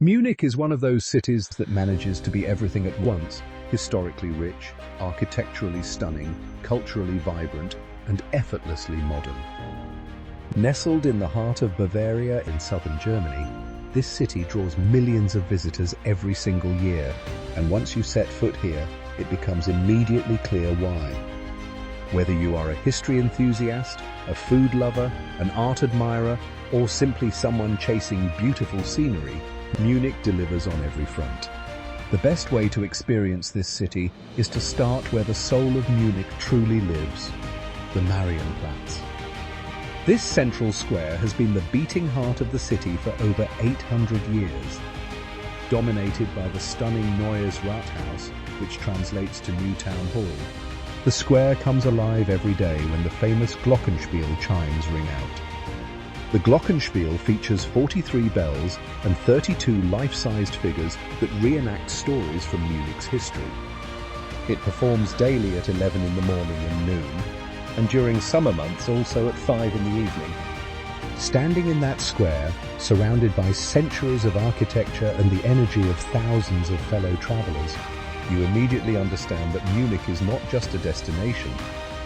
Munich is one of those cities that manages to be everything at once: historically rich, architecturally stunning, culturally vibrant, and effortlessly modern. Nestled in the heart of Bavaria in southern Germany, this city draws millions of visitors every single year, and once you set foot here, it becomes immediately clear why. Whether you are a history enthusiast, a food lover, an art admirer, or simply someone chasing beautiful scenery, Munich delivers on every front. The best way to experience this city is to start where the soul of Munich truly lives, the Marienplatz. This central square has been the beating heart of the city for over 800 years. Dominated by the stunning Neues Rathaus, which translates to New Town Hall, the square comes alive every day when the famous Glockenspiel chimes ring out. The Glockenspiel features 43 bells and 32 life-sized figures that reenact stories from Munich's history. It performs daily at 11 in the morning and noon, and during summer months also at 5 in the evening. Standing in that square, surrounded by centuries of architecture and the energy of thousands of fellow travelers, you immediately understand that Munich is not just a destination,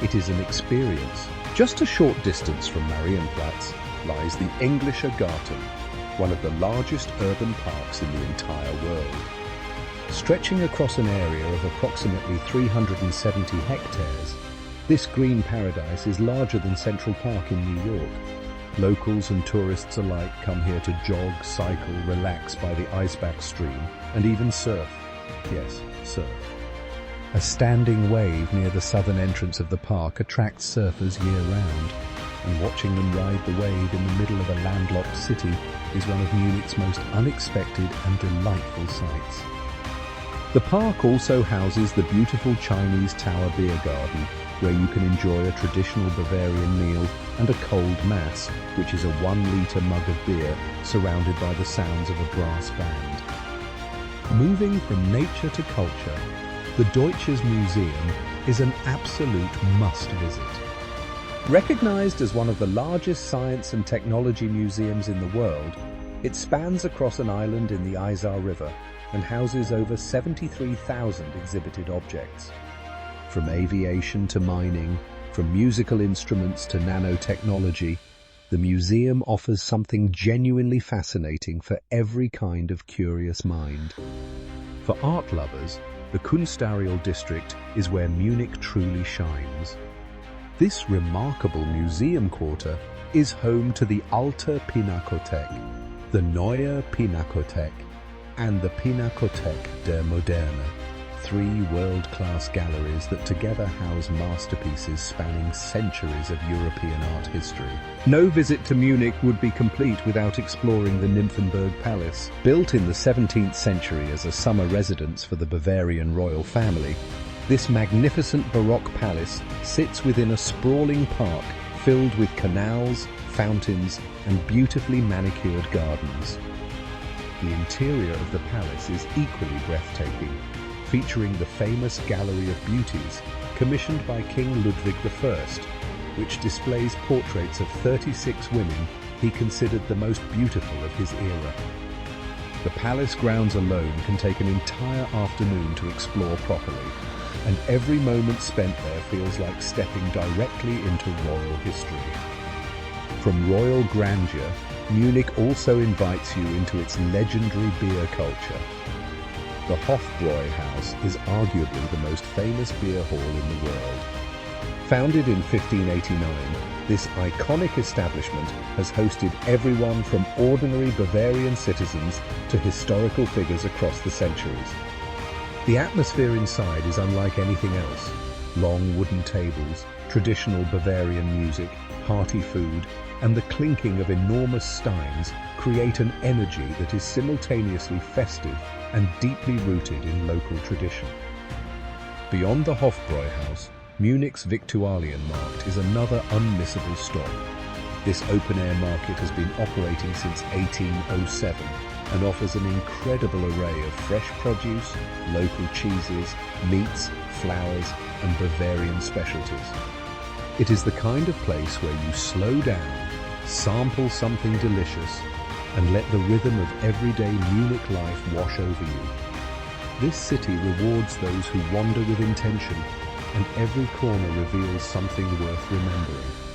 it is an experience. Just a short distance from Marienplatz lies the Englischer Garten, one of the largest urban parks in the entire world. Stretching across an area of approximately 370 hectares, this green paradise is larger than Central Park in New York. Locals and tourists alike come here to jog, cycle, relax by the Eisbach stream, and even surf. Yes, surf. A standing wave near the southern entrance of the park attracts surfers year-round, and watching them ride the wave in the middle of a landlocked city is one of Munich's most unexpected and delightful sights. The park also houses the beautiful Chinese Tower Beer Garden, where you can enjoy a traditional Bavarian meal and a cold mass, which is a 1-liter mug of beer surrounded by the sounds of a brass band. Moving from nature to culture, the Deutsches Museum is an absolute must-visit. Recognized as one of the largest science and technology museums in the world, it spans across an island in the Isar River and houses over 73,000 exhibited objects. From aviation to mining, from musical instruments to nanotechnology, the museum offers something genuinely fascinating for every kind of curious mind. For art lovers, the Kunstareal district is where Munich truly shines. This remarkable museum quarter is home to the Alte Pinakothek, the Neue Pinakothek, and the Pinakothek der Moderne, 3 world-class galleries that together house masterpieces spanning centuries of European art history. No visit to Munich would be complete without exploring the Nymphenburg Palace. Built in the 17th century as a summer residence for the Bavarian royal family, this magnificent Baroque palace sits within a sprawling park filled with canals, fountains, and beautifully manicured gardens. The interior of the palace is equally breathtaking, featuring the famous Gallery of Beauties, commissioned by King Ludwig I, which displays portraits of 36 women he considered the most beautiful of his era. The palace grounds alone can take an entire afternoon to explore properly, and every moment spent there feels like stepping directly into royal history. From royal grandeur, Munich also invites you into its legendary beer culture. The Hofbräuhaus is arguably the most famous beer hall in the world. Founded in 1589, this iconic establishment has hosted everyone from ordinary Bavarian citizens to historical figures across the centuries. The atmosphere inside is unlike anything else. Long wooden tables, traditional Bavarian music, hearty food, and the clinking of enormous steins create an energy that is simultaneously festive and deeply rooted in local tradition. Beyond the Hofbräuhaus, Munich's Viktualienmarkt is another unmissable stop. This open-air market has been operating since 1807 and offers an incredible array of fresh produce, local cheeses, meats, flowers, and Bavarian specialties. It is the kind of place where you slow down, sample something delicious, and let the rhythm of everyday Munich life wash over you. This city rewards those who wander with intention, and every corner reveals something worth remembering.